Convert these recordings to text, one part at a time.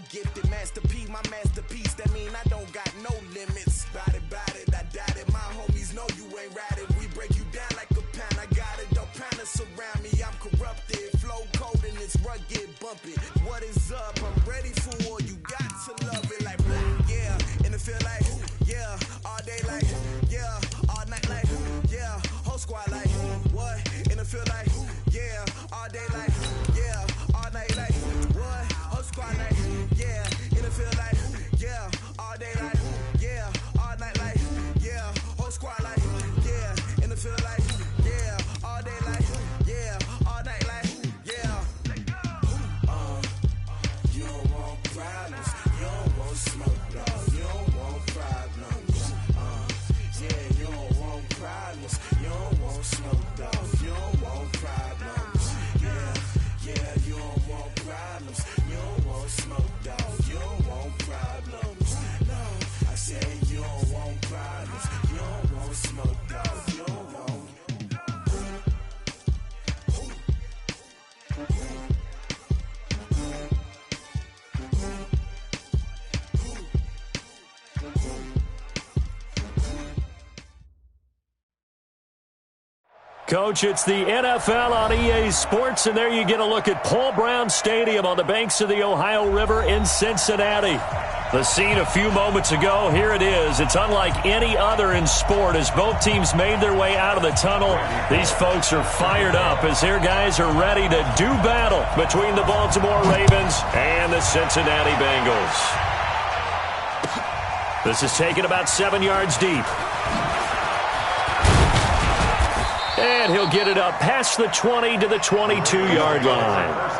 gifted. Master P, my masterpiece. That mean I don't got no limits. Bout it, I doubt it. My homies know you ain't ratted. We break you down like a pound. I got it, don't panic surround me. I'm corrupted. Flow cold and it's rugged, bumpy. What is up? I'm ready for war. You got to love it like, yeah. And it feel like, yeah. All day like, yeah. All night like, yeah. Whole squad like, what? And it feel like, yeah. All day like, yeah. All night like, what? Whole squad like, yeah. And it feel like, yeah. All day like, yeah. All night like, yeah. Whole squad like, yeah. And it feel like, yeah. All day like, yeah. All night like, yeah. You don't want problems. You don't want smoke, no. You don't want problems. Yeah, you don't want problems. You don't want smoke, dog. You don't want problems. Yeah, you don't want problems. You don't want smoke, dog. You don't want problems. No, I said you don't want problems. You don't want smoke, dog. You don't want. Coach, it's the NFL on EA Sports, and there you get a look at Paul Brown Stadium on the banks of the Ohio River in Cincinnati. The scene a few moments ago, here it is. It's unlike any other in sport as both teams made their way out of the tunnel. These folks are fired up as their guys are ready to do battle between the Baltimore Ravens and the Cincinnati Bengals. This is taken about 7 yards deep. And he'll get it up past the 20 to the 22-yard line.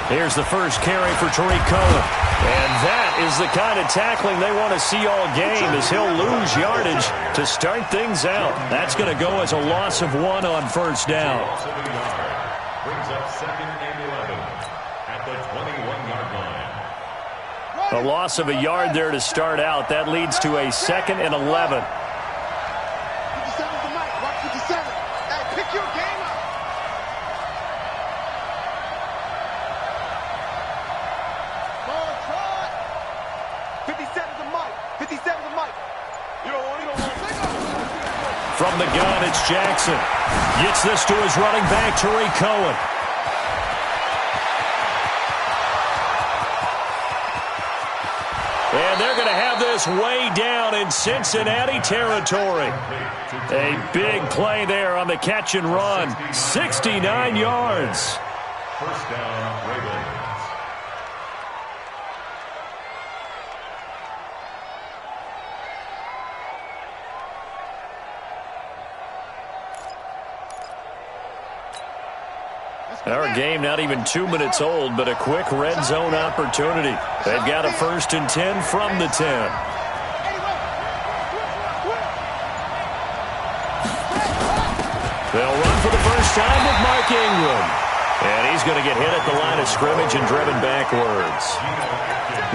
Here's the first carry for Tariq Cohen. And that is the kind of tackling they want to see all game as he'll lose yardage to start things out. That's going to go as a loss of 1 on first down. Brings up 2nd and 11 at the 21-yard line. A loss of a yard there to start out. That leads to a 2nd and 11. 57's the mic. Watch 57. Hey, pick your game up. From the gun, it's Jackson. Gets this to his running back, Tariq Cohen. And they're going to have this way down in Cincinnati territory. A big play there on the catch and run. 69 yards. First down, Ravens. Our game not even 2 minutes old, but a quick red zone opportunity. They've got a 1st and 10 from the 10. They'll run for the first time with Mark Ingram. And he's going to get hit at the line of scrimmage and driven backwards.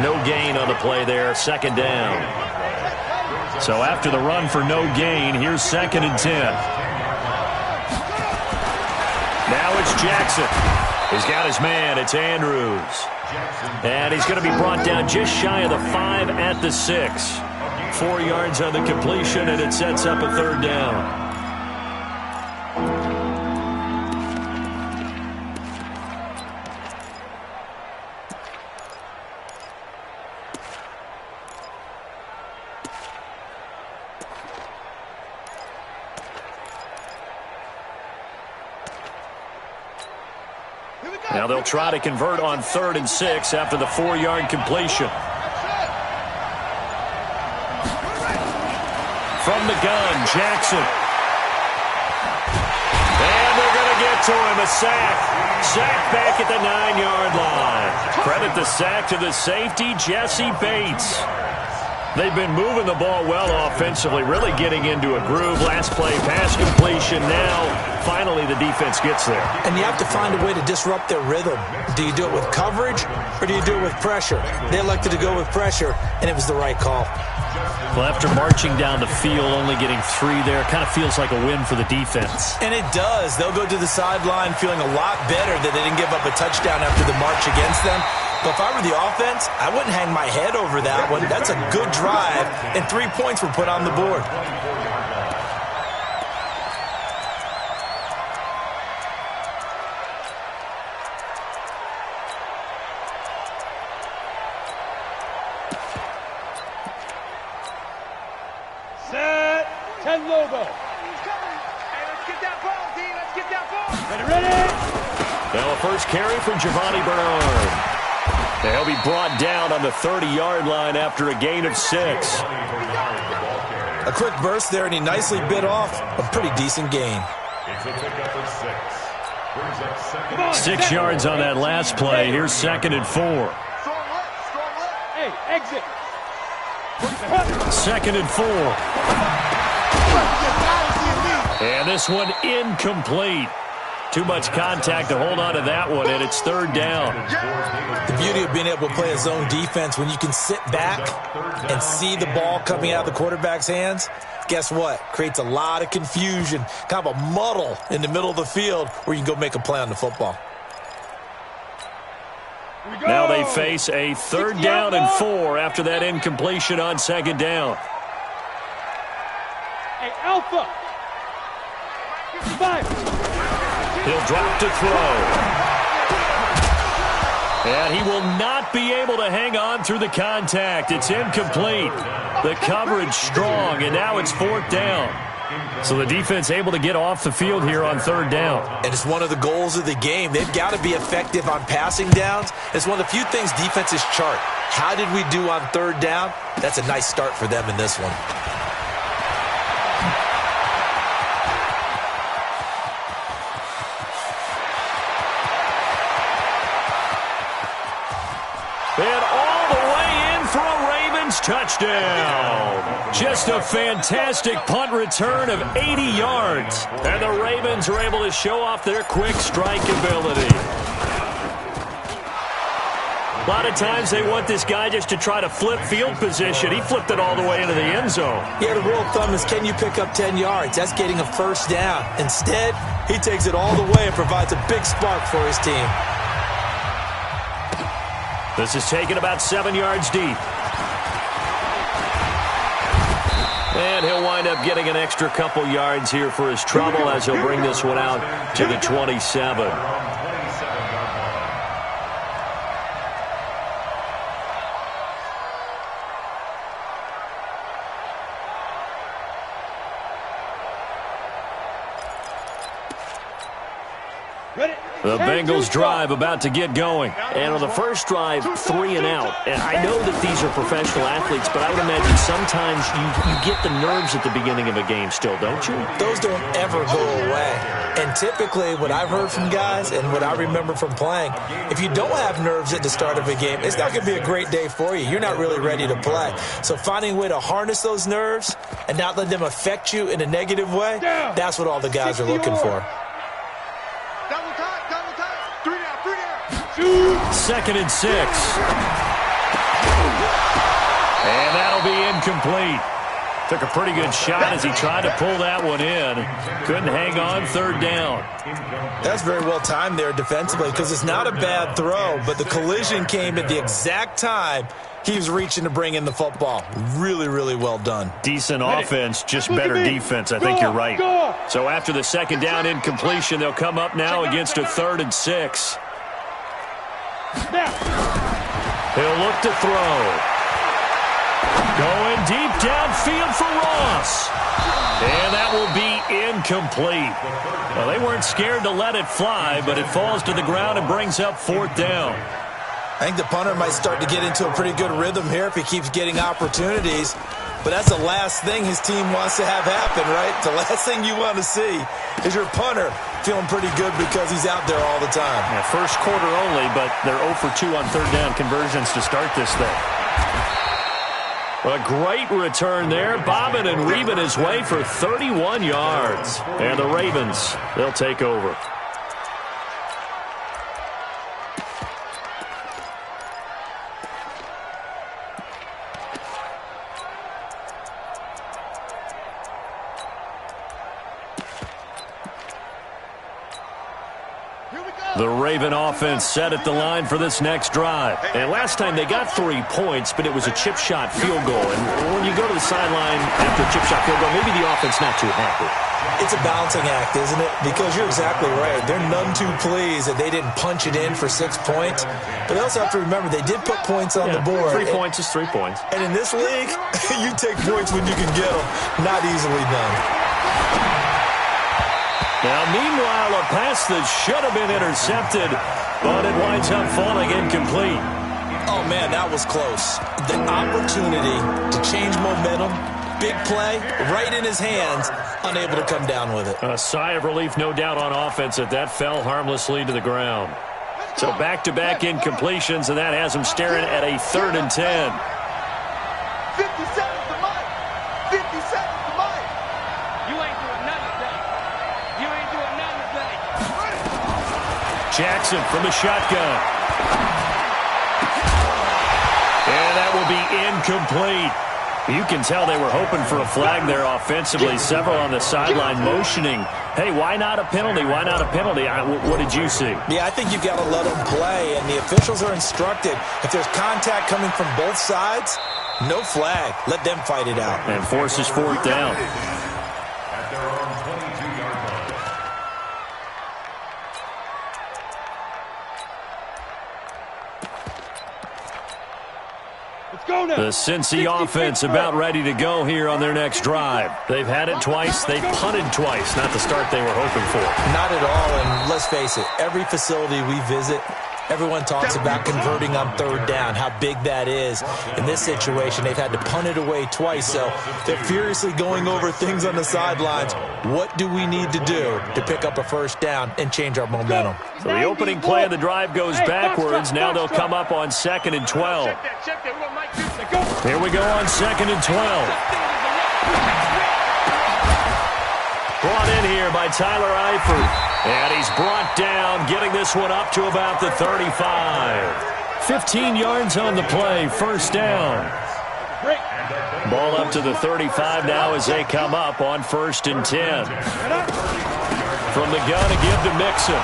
No gain on the play there, 2nd down. So after the run for no gain, here's 2nd and 10. Now it's Jackson. He's got his man. It's Andrews. And he's going to be brought down just shy of the 5 at the 6. 4 yards on the completion, and it sets up a 3rd down. Now they'll try to convert on 3rd and 6 after the 4-yard completion. From the gun, Jackson. And they're going to get to him, a sack. Sack back at the 9-yard line. Credit the sack to the safety, Jesse Bates. They've been moving the ball well offensively, really getting into a groove. Last play, pass completion. Now, finally, the defense gets there. And you have to find a way to disrupt their rhythm. Do you do it with coverage, or do you do it with pressure? They elected to go with pressure, and it was the right call. Well, after marching down the field, only getting 3 there, kind of feels like a win for the defense. And it does. They'll go to the sideline feeling a lot better that they didn't give up a touchdown after the march against them. But if I were the offense, I wouldn't hang my head over that one. That's a good drive, and 3 points were put on the board. Set. 10 logo. Hey, let's get that ball, D. Let's get that ball. Ready? Now a first carry for Giovanni Bernard. They'll be brought down on the 30-yard line after a gain of 6. A quick burst there, and he nicely bit off a pretty decent gain. It's a pickup of 6. Brings up second. 6 yards on that last play. Here's 2nd and 4. Strong left, strong left. Hey, exit. 2nd and 4. And this one incomplete. Too much contact to hold on to that one, and it's 3rd down. The beauty of being able to play a zone defense, when you can sit back and see the ball coming out of the quarterback's hands, guess what? Creates a lot of confusion, kind of a muddle in the middle of the field where you can go make a play on the football. Now they face a 3rd down and 4 after that incompletion on 2nd down. Hey, Alpha. 5. He'll drop to throw. And he will not be able to hang on through the contact. It's incomplete. The coverage strong, and now it's 4th down. So the defense able to get off the field here on 3rd down. And it's one of the goals of the game. They've got to be effective on passing downs. It's one of the few things defenses chart. How did we do on 3rd down? That's a nice start for them in this one. And all the way in for a Ravens touchdown. Just a fantastic punt return of 80 yards. And the Ravens are able to show off their quick strike ability. A lot of times they want this guy just to try to flip field position. He flipped it all the way into the end zone. Yeah, the rule of thumb is, can you pick up 10 yards? That's getting a 1st down. Instead, he takes it all the way and provides a big spark for his team. This is taken about 7 yards deep. And he'll wind up getting an extra couple yards here for his trouble as he'll bring this one out to the 27. The Bengals drive about to get going. And on the first drive, 3 and out. And I know that these are professional athletes, but I would imagine sometimes you get the nerves at the beginning of a game still, don't you? Those don't ever go away. And typically what I've heard from guys and what I remember from playing, if you don't have nerves at the start of a game, it's not going to be a great day for you. You're not really ready to play. So finding a way to harness those nerves and not let them affect you in a negative way, that's what all the guys are looking for. 2nd and 6. And that'll be incomplete. Took a pretty good shot as he tried to pull that one in. Couldn't hang on 3rd down. That's very well timed there defensively because it's not a bad throw, but the collision came at the exact time he was reaching to bring in the football. Really, really well done. Decent offense, just better defense. I think you're right. So after the 2nd down incompletion, they'll come up now against a 3rd and 6. He'll look to throw. Going deep downfield for Ross. And that will be incomplete. Well, they weren't scared to let it fly, but it falls to the ground and brings up 4th down. I think the punter might start to get into a pretty good rhythm here if he keeps getting opportunities. But that's the last thing his team wants to have happen, right? The last thing you want to see is your punter feeling pretty good because he's out there all the time. Yeah, first quarter only, but they're 0 for 2 on 3rd down conversions to start this thing. A great return there, bobbing and weaving his way for 31 yards. And the Ravens, they'll take over. The Raven offense set at the line for this next drive. And last time they got 3 points, but it was a chip shot field goal. And when you go to the sideline after a chip shot field goal, maybe the offense not too happy. It's a balancing act, isn't it? Because you're exactly right. They're none too pleased that they didn't punch it in for 6 points. But they also have to remember they did put points on the board. 3 points is 3 points. And in this league, you take points when you can get them. Not easily done. Now, meanwhile, a pass that should have been intercepted, but it winds up falling incomplete. Oh, man, that was close. The opportunity to change momentum, big play, right in his hands, unable to come down with it. A sigh of relief, no doubt, on offense that fell harmlessly to the ground. So back-to-back incompletions, and that has him staring at a 3rd and 10. 50 seconds to Mike. 50 seconds to Mike. You ain't doing nothing today. You ain't doing nothing today. Jackson from the shotgun. And that will be incomplete. You can tell they were hoping for a flag there offensively. Several on the sideline motioning, hey, why not a penalty? Why not a penalty? What did you see? Yeah, I think you've got to let them play, and the officials are instructed. If there's contact coming from both sides, no flag. Let them fight it out. And forces 4th down. At their own 22-yard line. Let's go now. The Cincy offense about ready to go here on their next drive. They've had it twice. They've punted twice. Not the start they were hoping for. Not at all, and let's face it, every facility we visit, everyone talks about converting on 3rd down, how big that is. In this situation, they've had to punt it away twice, so they're furiously going over things on the sidelines. What do we need to do to pick up a 1st down and change our momentum? So the opening play of the drive goes backwards. Now they'll come up on 2nd and 12. Here we go on 2nd and 12. Brought in here by Tyler Eifert. And he's brought down, getting this one up to about the 35. 15 yards on the play, 1st down. Ball up to the 35 now as they come up on 1st and 10. From the gun, a give to Mixon.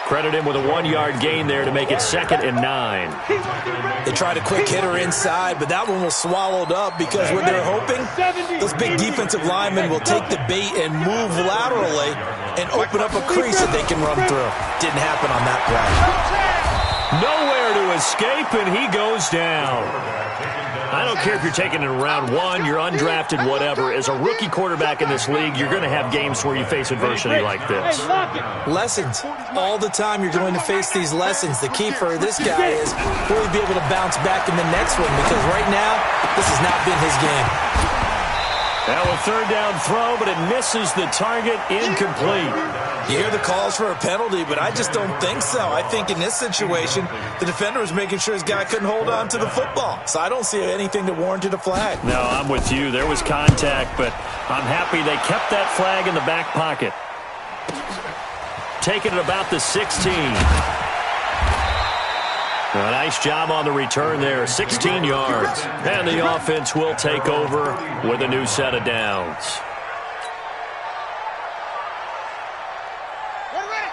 Credit him with a 1-yard gain there to make it 2nd and 9. They tried a quick hitter inside, but that one was swallowed up because what they're hoping, those big defensive linemen will take the bait and move laterally and open up a crease that they can run through. Didn't happen on that play. Nowhere to escape, and he goes down. I don't care if you're taking it in round 1, you're undrafted, whatever. As a rookie quarterback in this league, you're going to have games where you face adversity like this. Lessons. All the time you're going to face these lessons. The key for this guy is will he be able to bounce back in the next one, because right now, this has not been his game. Now a 3rd down throw, but it misses the target, incomplete. You hear the calls for a penalty, but I just don't think so. I think in this situation, the defender was making sure his guy couldn't hold on to the football. So I don't see anything that warranted a flag. No, I'm with you. There was contact, but I'm happy they kept that flag in the back pocket. Taking it about the 16. A nice job on the return there, 16 yards. And the offense will take over with a new set of downs.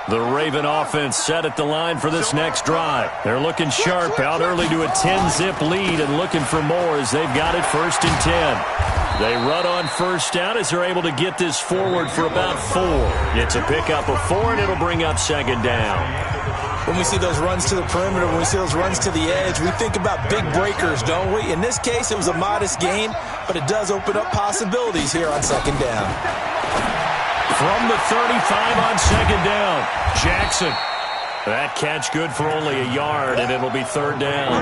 The Raven offense set at the line for this next drive. They're looking sharp, out early to a 10-zip lead and looking for more as they've got it 1st and 10. They run on 1st down as they're able to get this forward for about 4. It's a pickup of 4, and it'll bring up 2nd down. When we see those runs to the perimeter, when we see those runs to the edge, we think about big breakers, don't we? In this case, it was a modest gain, but it does open up possibilities here on 2nd down. From the 35 on 2nd down, Jackson. That catch good for only a yard, and it'll be 3rd down.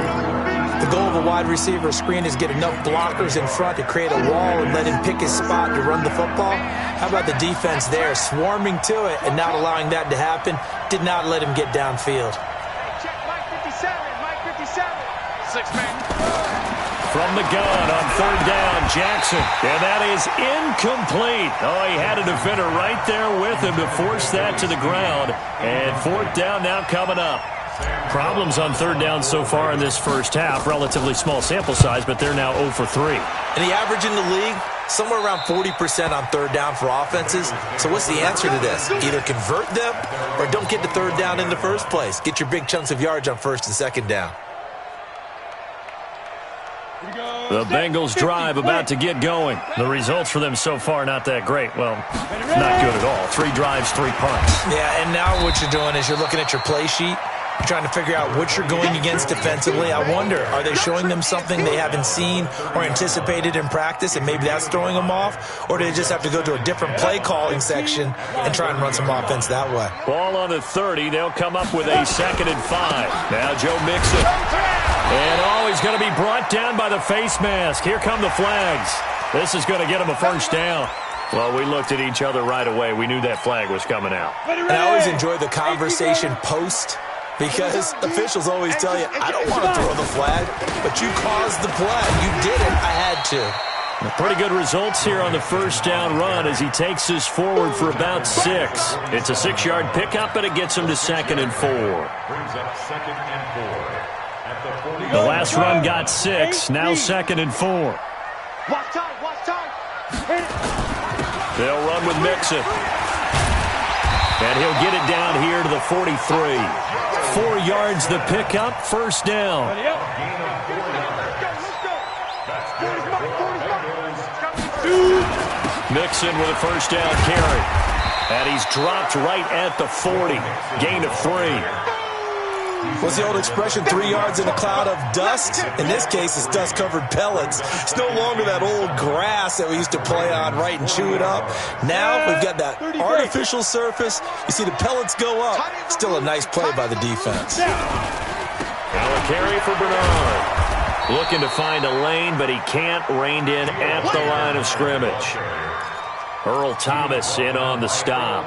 The goal of a wide receiver screen is get enough blockers in front to create a wall and let him pick his spot to run the football. How about the defense there, swarming to it and not allowing that to happen? Did not let him get downfield. Hey, check Mike 57, Mike 57. 6-man. from the gun on third down, Jackson. And that is incomplete. Oh, he had a defender right there with him to force that to the ground. And fourth down now coming up. Problems on third down so far in this first half. Relatively small sample size, but they're now 0 for 3. And the average in the league, somewhere around 40% on third down for offenses. So what's the answer to this? Either convert them or don't get to third down in the first place. Get your big chunks of yards on first and second down. The Bengals drive about to get going. The results for them so far not that great. Well, not good at all. 3 drives, 3 punts. Yeah, and now what you're doing is you're looking at your play sheet. You're trying to figure out what you're going against defensively. I wonder, are they showing them something they haven't seen or anticipated in practice, and maybe that's throwing them off? Or do they just have to go to a different play calling section and try and run some offense that way? Ball on the 30. They'll come up with a 2nd and 5. Now Joe Mixon. And he's going to be brought down by the face mask. Here come the flags. This is going to get him a first down. Well, we looked at each other right away. We knew that flag was coming out. And I always enjoy the conversation post, because officials always tell you, I don't want to throw the flag, but you caused the play. You did it. I had to. Pretty good results here on the first down run as he takes us forward for about 6. It's a 6-yard pickup, and it gets him to 2nd and 4. Brings up 2nd and 4. At the 40. The last run got 6. Now 2nd and 4. Watch time, watch time. They'll run with Mixon. And he'll get it down here to the 43. 4 yards the pickup, first down. Mixon with a first down carry. And he's dropped right at the 40. Gain of 3. What's the old expression, 3 yards in a cloud of dust? In this case, it's dust-covered pellets. It's no longer that old grass that we used to play on, right, and chew it up. Now we've got that artificial surface. You see the pellets go up. Still a nice play by the defense. Now a carry for Bernard. Looking to find a lane, but he can't. Reined in at the line of scrimmage. Earl Thomas in on the stop.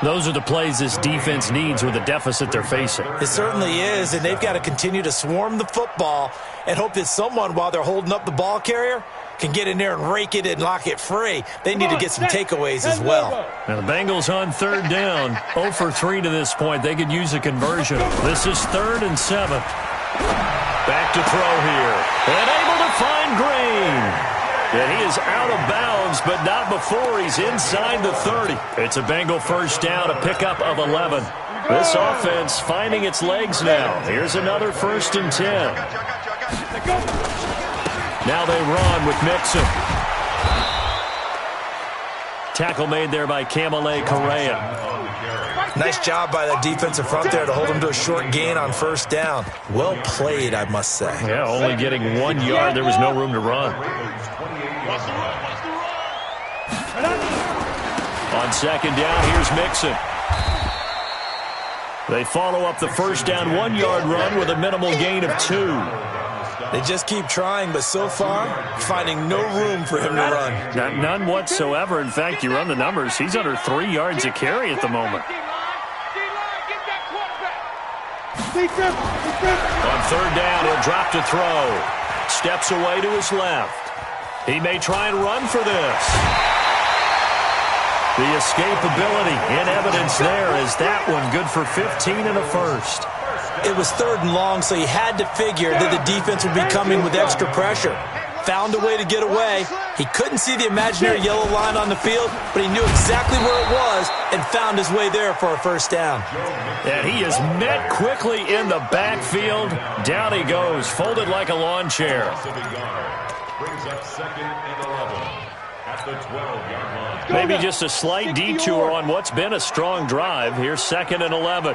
Those are the plays this defense needs with the deficit they're facing. It certainly is, and they've got to continue to swarm the football and hope that someone, while they're holding up the ball carrier, can get in there and rake it and lock it free. They need to get some takeaways as well. Now the Bengals on third down, 0 for 3 to this point. They could use a conversion. This is 3rd and 7. Back to throw here. And able to find Green. And he is out of bounds, but not before he's inside the 30. It's a Bengal first down, a pickup of 11. This offense finding its legs now. Here's another 1st and 10. Now they run with Mixon. Tackle made there by Kamale Correa. Nice job by that defensive front there to hold him to a short gain on first down. Well played, I must say. Yeah, only getting 1 yard. There was no room to run. On second down, here's Mixon. They follow up the first down 1-yard run with a minimal gain of 2. They just keep trying, but so far, finding no room for him to run. None whatsoever. In fact, you run the numbers. He's under 3 yards a carry at the moment. On third down, he'll drop to throw. Steps away to his left. He may try and run for this. The escapability in evidence there is that one good for 15 and a first. It was 3rd and long, so he had to figure that the defense would be coming with extra pressure. Found a way to get away. He couldn't see the imaginary yellow line on the field, but he knew exactly where it was and found his way there for a first down. And he is met quickly in the backfield. Down he goes, folded like a lawn chair. Brings up 2nd and 11 at the 12-yard line. Maybe just a slight detour on what's been a strong drive. Here's 2nd and 11.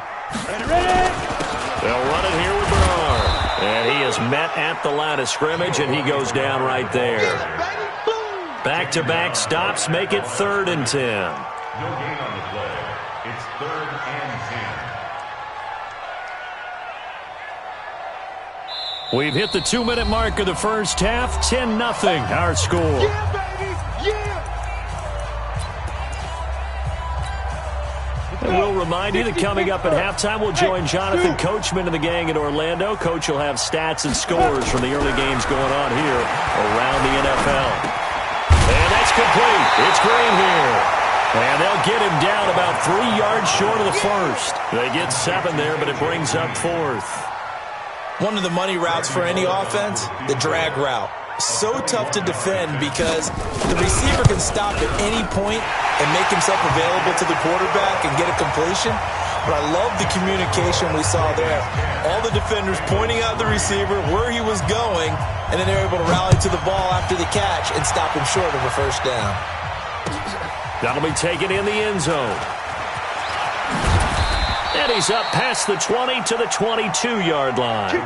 They'll run it here with Bernard. And he is met at the line of scrimmage, and he goes down right there. Back-to-back stops make it 3rd and 10. No gain on the play. It's 3rd and 10. We've hit the 2-minute mark of the first half. 10-0 our score. We'll remind you that coming up at halftime, we'll join Jonathan Coachman and the gang in Orlando. Coach will have stats and scores from the early games going on here around the NFL. And that's complete. It's Green here. And they'll get him down about 3 yards short of the first. They get 7 there, but it brings up 4th. One of the money routes for any offense, the drag route. So tough to defend because the receiver can stop at any point and make himself available to the quarterback and get a completion. But I love the communication we saw there. All the defenders pointing out the receiver, where he was going, and then they're able to rally to the ball after the catch and stop him short of a first down. That'll be taken in the end zone. And he's up past the 20 to the 22-yard line.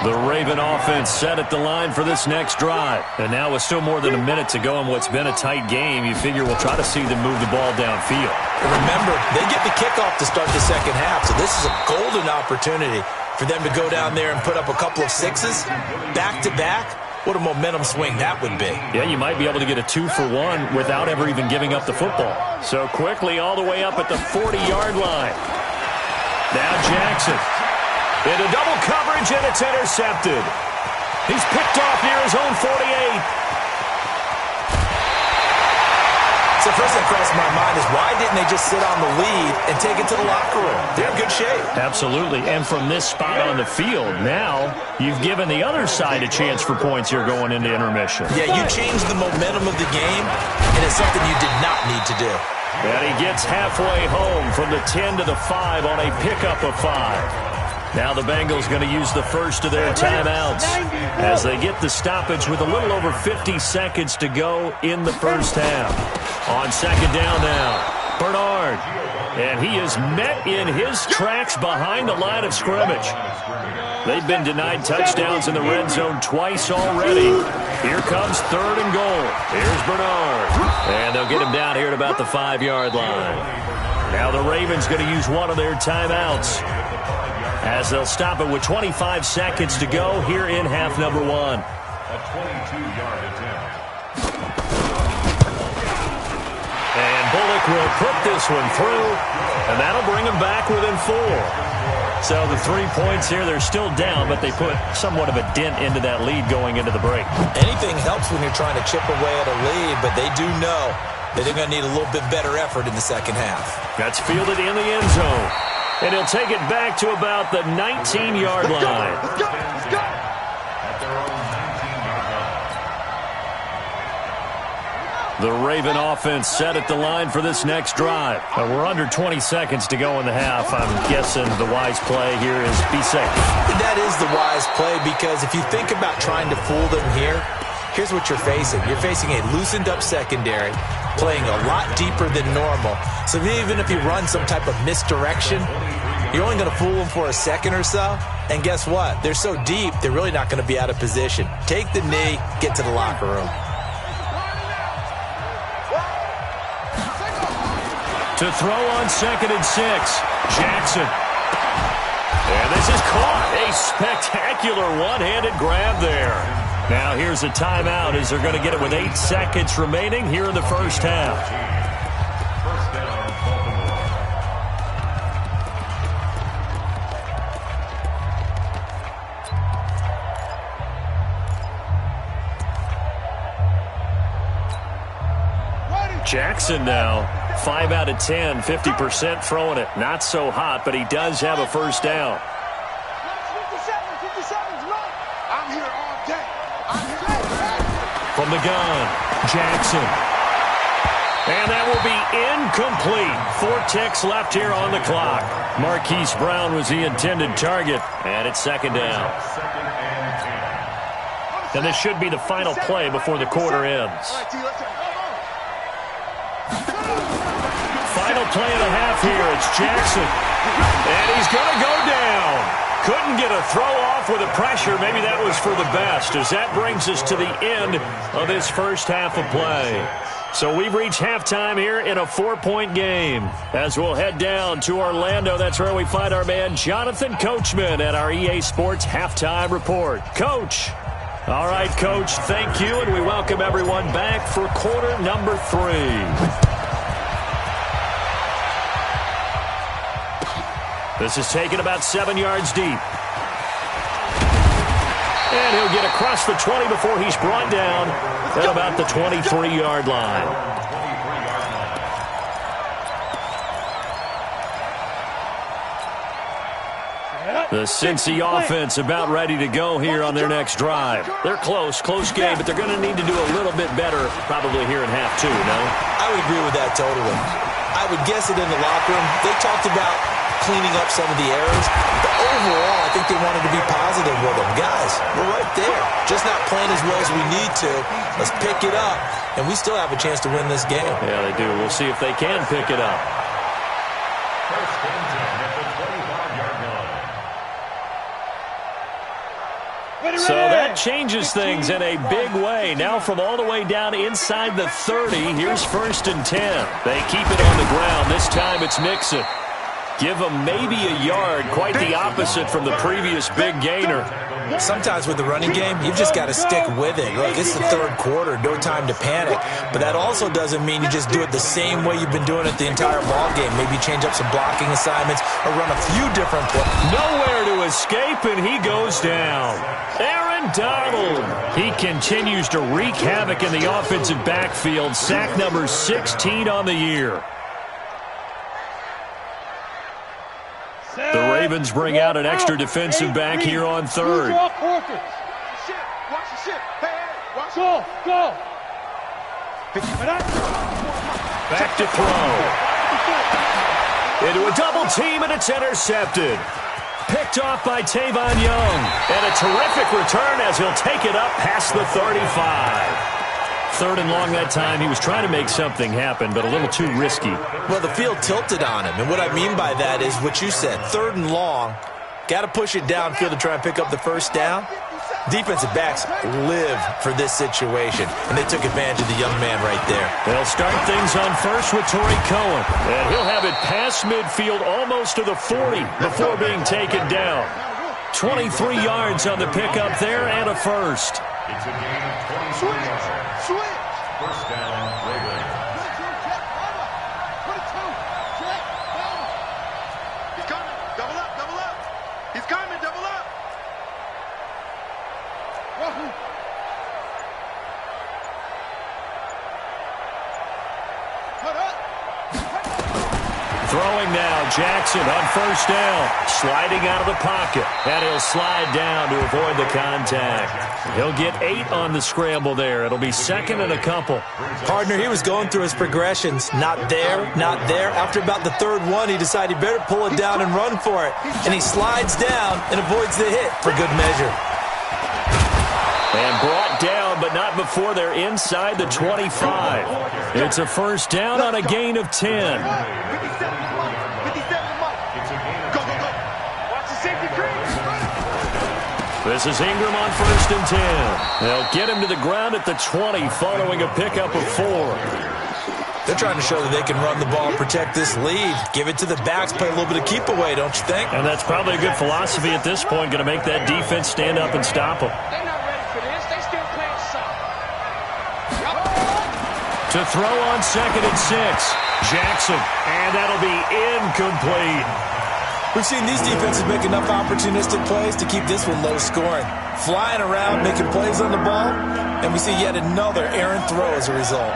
The Raven offense set at the line for this next drive. And now with still more than a minute to go in what's been a tight game, you figure we'll try to see them move the ball downfield. Remember, they get the kickoff to start the second half, so this is a golden opportunity for them to go down there and put up a couple of sixes back-to-back. What a momentum swing that would be. Yeah, you might be able to get a 2-for-1 without ever even giving up the football. So quickly all the way up at the 40-yard line. Now Jackson. Into double coverage, and it's intercepted. He's picked off near his own 48. So first thing crossed my mind is why didn't they just sit on the lead and take it to the locker room? They're in good shape. Absolutely. And from this spot on the field, now you've given the other side a chance for points here going into intermission. Yeah, you changed the momentum of the game, and it's something you did not need to do. And he gets halfway home from the 10 to the 5 on a pickup of 5. Now the Bengals going to use the first of their timeouts as they get the stoppage with a little over 50 seconds to go in the first half. On second down now, Bernard. And he is met in his tracks behind the line of scrimmage. They've been denied touchdowns in the red zone twice already. Here comes 3rd and goal. Here's Bernard. And they'll get him down here at about the 5-yard line. Now the Ravens going to use one of their timeouts as they'll stop it with 25 seconds to go here in half number 1. A 22-yard attempt. And Bullock will put this one through, and that'll bring them back within 4. So the 3 points here, they're still down, but they put somewhat of a dent into that lead going into the break. Anything helps when you're trying to chip away at a lead, but they do know that they're going to need a little bit better effort in the second half. That's fielded in the end zone. And he'll take it back to about the 19-yard line. At their own 19-yard line. The Raven offense set at the line for this next drive. We're under 20 seconds to go in the half. I'm guessing the wise play here is be safe. That is the wise play because if you think about trying to fool them here, here's what you're facing. You're facing a loosened-up secondary, playing a lot deeper than normal. So even if you run some type of misdirection, you're only going to fool them for a second or so. And guess what? They're so deep, they're really not going to be out of position. Take the knee, get to the locker room. To throw on 2nd and 6, Jackson. And this is caught. A spectacular one-handed grab there. Now here's a timeout as they're going to get it with 8 seconds remaining here in the first half. First down, Baltimore. Jackson now, 5 out of 10, 50% throwing it. Not so hot, but he does have a first down. 57's right. I'm here all day. From the gun, Jackson. And that will be incomplete. 4 ticks left here on the clock. Marquise Brown was the intended target, and it's second down. Second and 10. And this should be the final play before the quarter ends. Final play of the half here. It's Jackson. And he's going to go down. Couldn't get a throw off with the pressure. Maybe that was for the best, as that brings us to the end of this first half of play. So we've reached halftime here in a 4-point game. As we'll head down to Orlando, that's where we find our man Jonathan Coachman at our EA Sports Halftime Report. Coach. All right, Coach, thank you, and we welcome everyone back for quarter number 3. This is taken about 7 yards deep. And he'll get across the 20 before he's brought down at about the 23-yard line. The Cincy offense about ready to go here on their next drive. They're close game, but they're going to need to do a little bit better probably here in half 2, no? I would agree with that totally. I would guess it in the locker room. They talked about cleaning up some of the errors, but overall, I think they wanted to be positive with them. Guys, we're right there. Just not playing as well as we need to. Let's pick it up, and we still have a chance to win this game. Yeah, they do. We'll see if they can pick it up. First and 10 at the 25-yard line. So that changes things in a big way. Now from all the way down inside the 30, here's first and 10. They keep it on the ground. This time it's Mixon. Give them maybe a yard, quite the opposite from the previous big gainer. Sometimes with the running game, you've just got to stick with it. Look, it's the third quarter, no time to panic. But that also doesn't mean you just do it the same way you've been doing it the entire ball game. Maybe change up some blocking assignments or run a few different plays. Nowhere to escape, and he goes down. Aaron Donald. He continues to wreak havoc in the offensive backfield. Sack number 16 on the year. The Ravens bring out an extra defensive back here on third. Watch the ship. Hey, watch go. Back to throw. Into a double team, and it's intercepted. Picked off by Tavon Young. And a terrific return as he'll take it up past the 35. Third and long that time. He was trying to make something happen, but a little too risky. Well, the field tilted on him, and what I mean by that is what you said. Third and long, got to push it downfield to try and pick up the first down. Defensive backs live for this situation, and they took advantage of the young man right there. They'll start things on first with Torrey Cohen, and he'll have it past midfield almost to the 40 before being taken down. 23 yards on the pickup there and a first. It's a gain of 23 yards. First down, Ravens. He's coming. Double up. He's coming. Double up. Throwing now, Jackson on first down. Sliding out of the pocket. And he'll slide down to avoid the contact. He'll get 8 on the scramble there. It'll be second and a couple. Partner, he was going through his progressions. Not there. After about the third one, he decided he better pull it down and run for it. And he slides down and avoids the hit for good measure. And brought down, but not before they're inside the 25. It's a first down on a gain of 10. This is Ingram on first and 10. They'll get him to the ground at the 20 following a pickup of 4. They're trying to show that they can run the ball and protect this lead. Give it to the backs, play a little bit of keep away, don't you think? And that's probably a good philosophy at this point, going to make that defense stand up and stop them. They're not ready for this. They still playing soft. To throw on second and 6. Jackson, and that'll be incomplete. We've seen these defenses make enough opportunistic plays to keep this one low scoring. Flying around, making plays on the ball, and we see yet another errant throw as a result.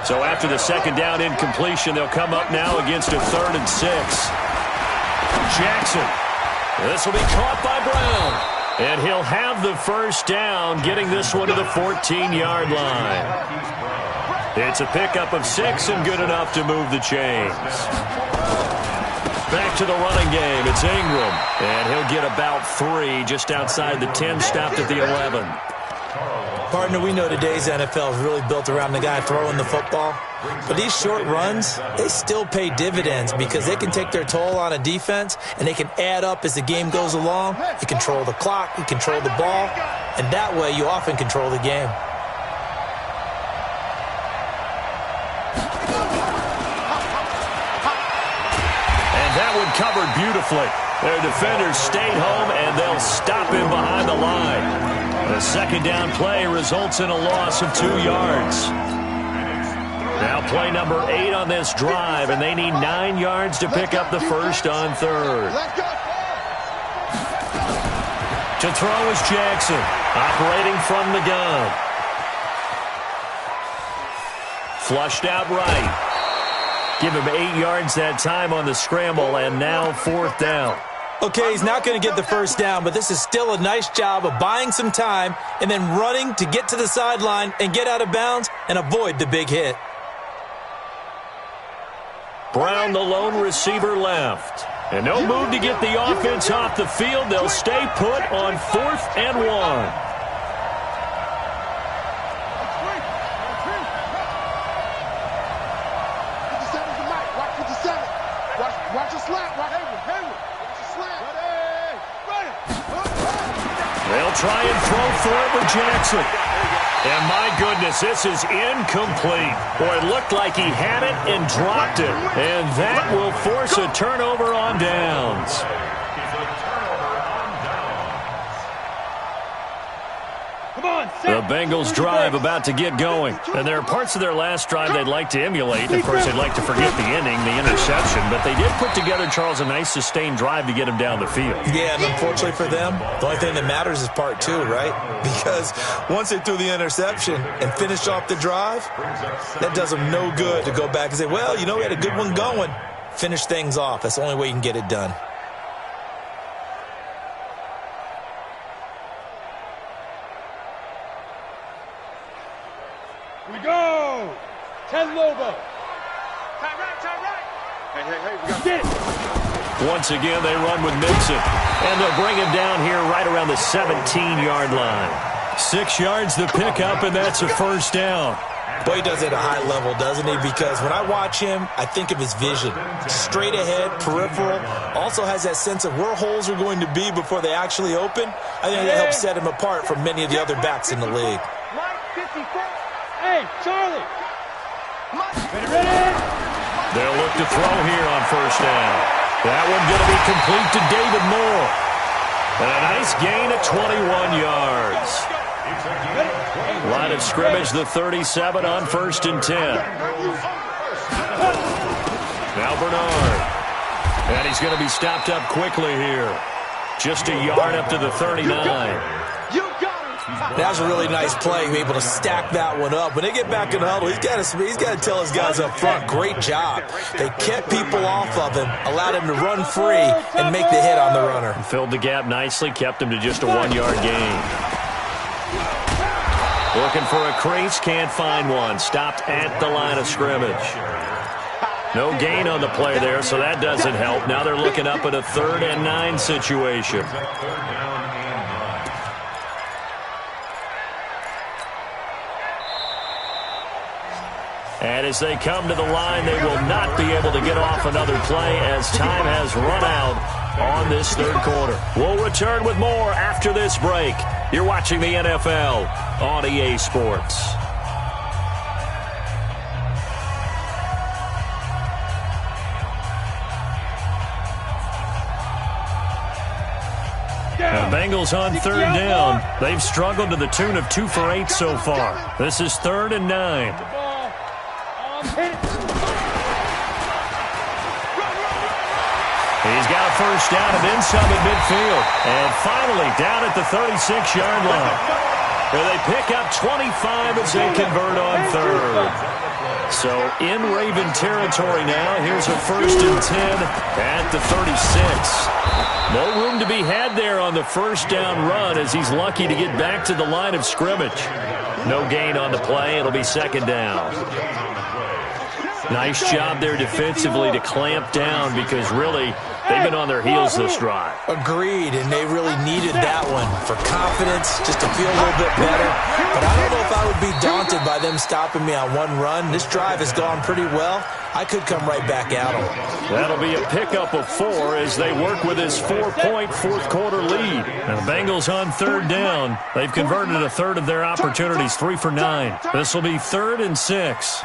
So after the second down incompletion, they'll come up now against a third and 6. Jackson. This will be caught by Brown. And he'll have the first down, getting this one to the 14-yard line. It's a pickup of 6 and good enough to move the chains. Back to the running game. It's Ingram. And he'll get about 3 just outside the 10, stopped at the 11. Partner, we know today's NFL is really built around the guy throwing the football. But these short runs, they still pay dividends because they can take their toll on a defense and they can add up as the game goes along. You control the clock, you control the ball, and that way you often control the game. And that one covered beautifully. Their defenders stayed home, and they'll stop him behind the line. The second down play results in a loss of 2 yards. Now play number 8 on this drive, and they need 9 yards to pick up the first on third. To throw is Jackson, operating from the gun. Flushed out right. Give him 8 yards that time on the scramble, and now 4th down. Okay, he's not going to get the first down, but this is still a nice job of buying some time and then running to get to the sideline and get out of bounds and avoid the big hit. Brown, the lone receiver, left. And no move to get the offense off the field. They'll stay put on 4th and 1. Watch the slant. Watch Hayward. They'll try and throw for it with Jackson. And my goodness, this is incomplete. Boy, it looked like he had it and dropped it. And that will force a turnover on downs. The Bengals drive about to get going. And there are parts of their last drive they'd like to emulate. Of course, they'd like to forget the ending, the interception. But they did put together, Charles, a nice sustained drive to get him down the field. Yeah, and unfortunately for them, the only thing that matters is part 2, right? Because once they threw the interception and finished off the drive, that does them no good to go back and say, well, you know, we had a good one going. Finish things off. That's the only way you can get it done. We go! Ted Lobo. Tie right. Hey, we got it. Once again, they run with Mixon. And they'll bring him down here right around the 17-yard line. 6 yards the pickup, and that's a first down. Boy, he does it at a high level, doesn't he? Because when I watch him, I think of his vision. Straight ahead, peripheral. Also has that sense of where holes are going to be before they actually open. I think that helps set him apart from many of the other backs in the league. Hey, Charlie. Ready? They'll look to throw here on first down. That one going to be complete to David Moore. And a nice gain of 21 yards. Line of scrimmage, the 37 on 1st and 10. Now Bernard. And he's going to be stopped up quickly here. Just a yard up to the 39. That was a really nice play, able to stack that one up. When they get back in the huddle, he's got to tell his guys up front, great job. They kept people off of him, allowed him to run free and make the hit on the runner. Filled the gap nicely, kept him to just a 1-yard gain. Looking for a crease, can't find one. Stopped at the line of scrimmage. No gain on the play there, so that doesn't help. Now they're looking up at a 3rd and 9 situation. And as they come to the line, they will not be able to get off another play as time has run out on this 3rd quarter. We'll return with more after this break. You're watching the NFL on EA Sports. The Bengals on 3rd down. They've struggled to the tune of 2 for 8 so far. This is 3rd and 9. He's got a first down and then some at midfield. And finally down at the 36-yard line. Where they pick up 25 as they convert on 3rd. So in Raven territory now. Here's a 1st and 10 at the 36. No room to be had there on the first down run as he's lucky to get back to the line of scrimmage. No gain on the play. It'll be 2nd down. Nice job there defensively to clamp down because really they've been on their heels this drive. Agreed, and they really needed that one for confidence, just to feel a little bit better. But I don't know if I would be daunted by them stopping me on one run. This drive has gone pretty well. I could come right back at them. That'll be a pickup of 4 as they work with this 4-point 4th quarter lead. And the Bengals on 3rd down. They've converted a 3rd of their opportunities, 3 for 9. This will be 3rd and 6.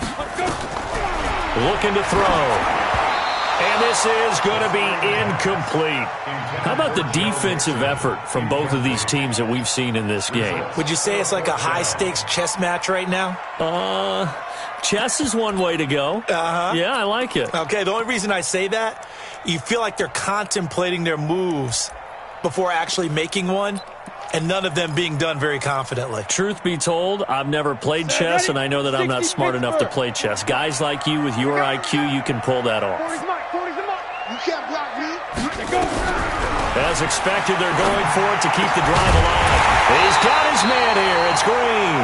Looking to throw. And this is going to be incomplete. How about the defensive effort from both of these teams that we've seen in this game? Would you say it's like a high-stakes chess match right now? Chess is one way to go. Yeah, I like it. Okay, the only reason I say that, you feel like they're contemplating their moves before actually making one, and none of them being done very confidently. Truth be told, I've never played chess, and I know that I'm not smart enough to play chess. Guys like you with your IQ, you can pull that off. You can't block me. As expected, they're going for it to keep the drive alive. He's got his man here. It's Green.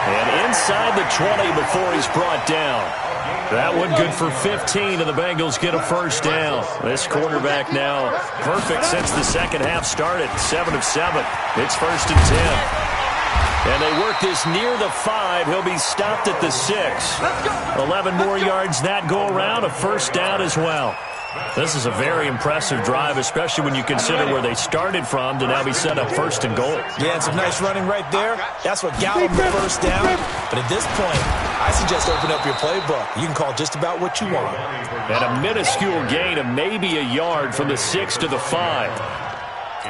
And inside the 20 before he's brought down. That one good for 15, and the Bengals get a first down. This quarterback now perfect since the second half started. 7 of 7. It's 1st and 10. And they work this near the 5. He'll be stopped at the 6. 11 more yards that go around. A first down as well. This is a very impressive drive, especially when you consider where they started from to now be set up 1st and goal. Yeah, and some nice running right there. That's what got them the first down. But at this point, I suggest open up your playbook. You can call just about what you want. And a minuscule gain of maybe a yard from the 6 to the 5.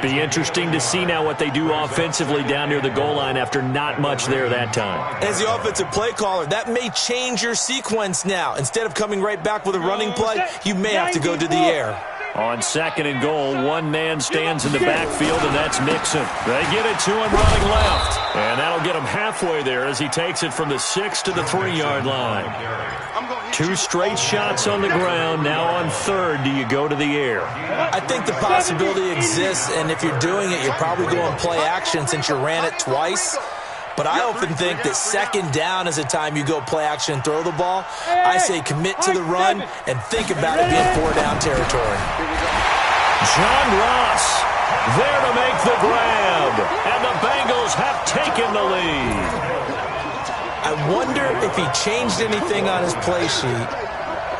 Be interesting to see now what they do offensively down near the goal line after not much there that time. As the offensive play caller, that may change your sequence now. Instead of coming right back with a running play, you may have to go to the air. On 2nd and goal, one man stands in the backfield, and that's Mixon. They get it to him running left. And that'll get him halfway there as he takes it from the 6 to the 3-yard line. 2 straight shots on the ground. Now on 3rd, do you go to the air? I think the possibility exists, and if you're doing it, you're probably going play action since you ran it twice. But I often think that 2nd down is the time you go play action and throw the ball. I say commit to the run and think about it being 4-down territory. John Ross there to make the grab. And the Bengals have taken the lead. I wonder if he changed anything on his play sheet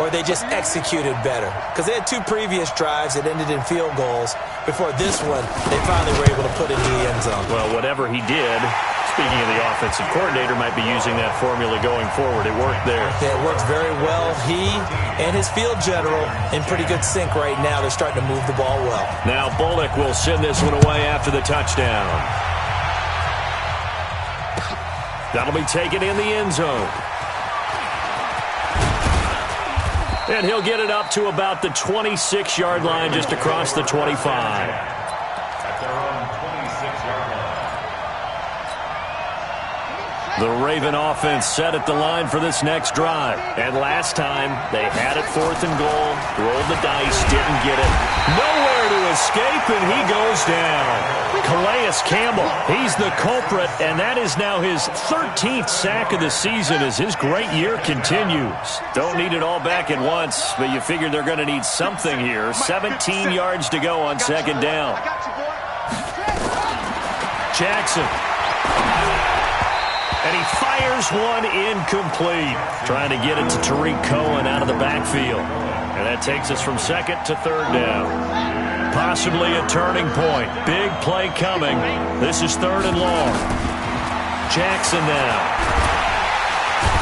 or they just executed better. Because they had 2 previous drives that ended in field goals. Before this one, they finally were able to put it in the end zone. Well, whatever he did, speaking of the offensive coordinator, might be using that formula going forward. It worked there. Yeah, it worked very well. He and his field general in pretty good sync right now. They're starting to move the ball well. Now Bullock will send this one away after the touchdown. That'll be taken in the end zone. And he'll get it up to about the 26-yard line, just across the 25. At their own 26-yard line. The Raven offense set at the line for this next drive. And last time, they had it 4th and goal, rolled the dice, didn't get it. Nowhere to escape, and he goes down. Calais Campbell, he's the culprit, and that is now his 13th sack of the season as his great year continues. Don't need it all back at once, but you figure they're going to need something here. 17 yards to go on 2nd down. Jackson. And he fires one incomplete. Trying to get it to Tariq Cohen out of the backfield. And that takes us from 2nd to 3rd down. Possibly a turning point. Big play coming. This is 3rd and long. Jackson now.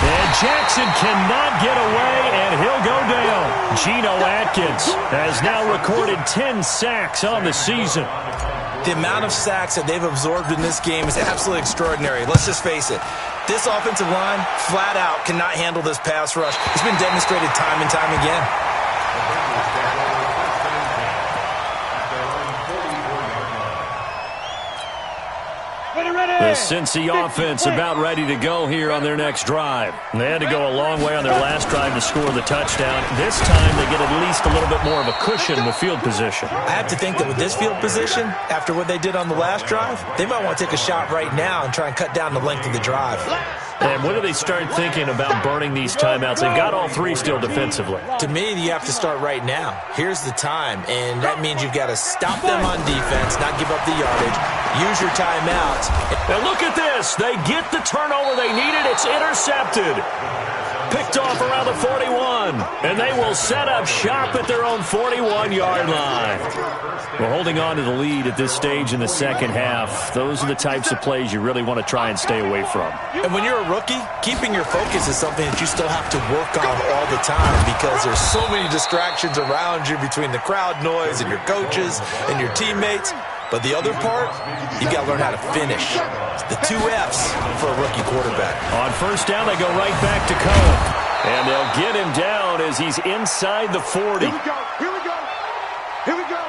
And Jackson cannot get away, and he'll go down. Geno Atkins has now recorded 10 sacks on the season. The amount of sacks that they've absorbed in this game is absolutely extraordinary. Let's just face it. This offensive line, flat out, cannot handle this pass rush. It's been demonstrated time and time again. The Cincy offense about ready to go here on their next drive. They had to go a long way on their last drive to score the touchdown. This time they get at least a little bit more of a cushion with field position. I have to think that with this field position, after what they did on the last drive, they might want to take a shot right now and try and cut down the length of the drive. And when do they start thinking about burning these timeouts? They've got all 3 still defensively. To me, you have to start right now. Here's the time, and that means you've got to stop them on defense, not give up the yardage, use your timeouts. And look at this. They get the turnover they needed. It's intercepted. picked off around the 41. And they will set up shop at their own 41-yard line. We're holding on to the lead at this stage in the second half. Those are the types of plays you really want to try and stay away from. And when you're a rookie, keeping your focus is something that you still have to work on all the time because there's so many distractions around you between the crowd noise and your coaches and your teammates. But the other part, you got to learn how to finish. The 2 F's for a rookie quarterback. On first down, they go right back to Cohen. And they'll get him down as he's inside the 40. Here we go. Here we go. Here we go.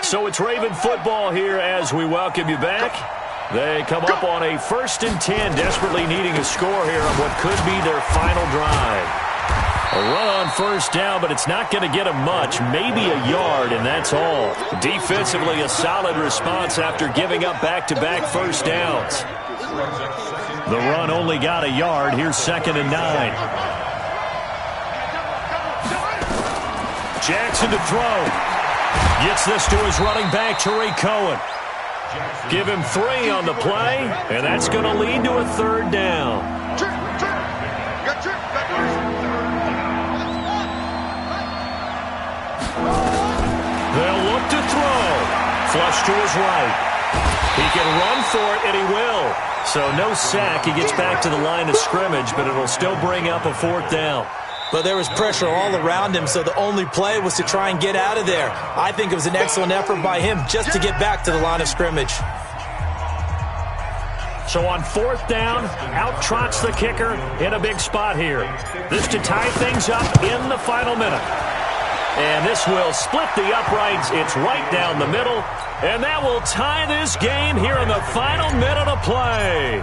So it's Raven football here as we welcome you back. They come up on a 1st and 10, desperately needing a score here on what could be their final drive. A run on first down, but it's not going to get him much, maybe a yard, and that's all. Defensively, a solid response after giving up back-to-back first downs. The run only got a yard. Here's 2nd and 9. Jackson to throw. Gets this to his running back, Tariq Cohen. Give him 3 on the play, and that's going to lead to a 3rd down. They'll look to throw. Flush to his right. He can run for it, and he will. So no sack. He gets back to the line of scrimmage, but it'll still bring up a 4th down. But there was pressure all around him, so the only play was to try and get out of there. I think it was an excellent effort by him just to get back to the line of scrimmage. So on 4th down, out trots the kicker in a big spot here. This to tie things up in the final minute. And this will split the uprights. It's right down the middle. And that will tie this game here in the final minute of play.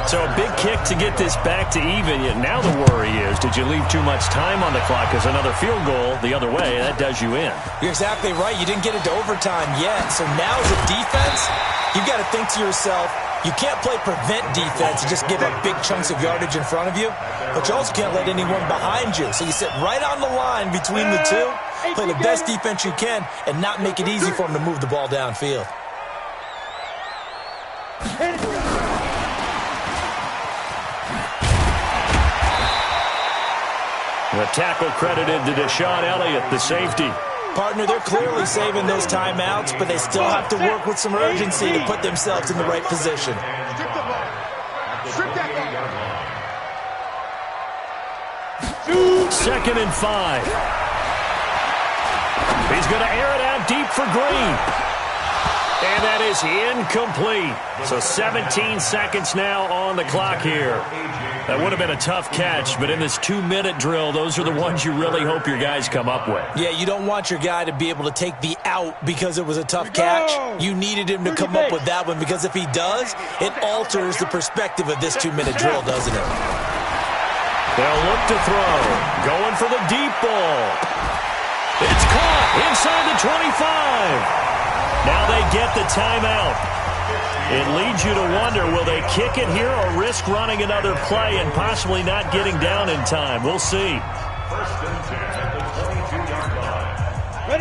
So a big kick to get this back to even. Now the worry is, did you leave too much time on the clock? Because another field goal the other way, that does you in. You're exactly right. You didn't get into overtime yet. So now as a defense, you've got to think to yourself, you can't play prevent defense and just give up big chunks of yardage in front of you, but you also can't let anyone behind you. So you sit right on the line between the two, play the best defense you can, and not make it easy for them to move the ball downfield. The tackle credited to Deshaun Elliott, the safety. Partner, they're clearly saving those timeouts, but they still have to work with some urgency to put themselves in the right position. Strip the ball. Strip that ball. 2nd and 5. He's going to air it out deep for Green. And that is incomplete. So 17 seconds now on the clock here. That would have been a tough catch, but in this 2-minute drill, those are the ones you really hope your guys come up with. Yeah, you don't want your guy to be able to take the out because it was a tough catch. You needed him to come up with that one because if he does, it alters the perspective of this 2-minute drill, doesn't it? They'll look to throw. Going for the deep ball. It's caught inside the 25. Now they get the timeout. It leads you to wonder, will they kick it here or risk running another play and possibly not getting down in time? We'll see.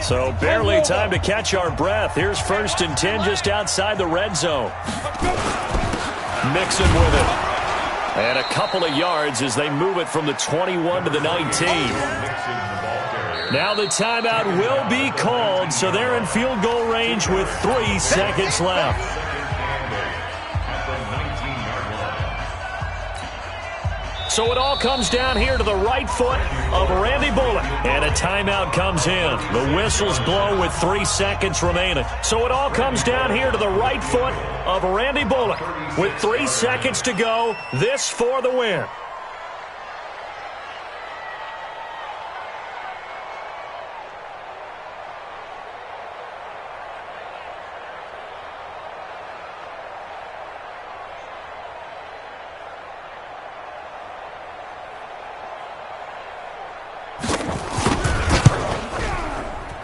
So barely time to catch our breath. Here's 1st and 10 just outside the red zone. Mixon with it. And a couple of yards as they move it from the 21 to the 19. Now the timeout will be called, so they're in field goal range with 3 seconds left. So it all comes down here to the right foot of Randy Bullock. And a timeout comes in. The whistles blow with 3 seconds remaining. So it all comes down here to the right foot of Randy Bullock. With 3 seconds to go, this for the win.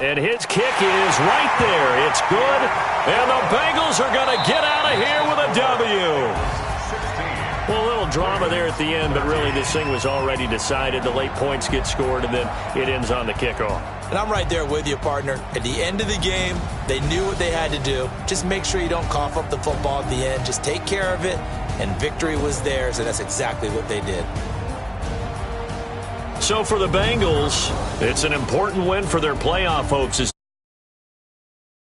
And his kick is right there. It's good. And the Bengals are going to get out of here with a W. Well, a little drama there at the end, but really this thing was already decided. The late points get scored, and then it ends on the kickoff. And I'm right there with you, partner. At the end of the game, they knew what they had to do. Just make sure you don't cough up the football at the end. Just take care of it, and victory was theirs, and that's exactly what they did. So for the Bengals, it's an important win for their playoff hopes as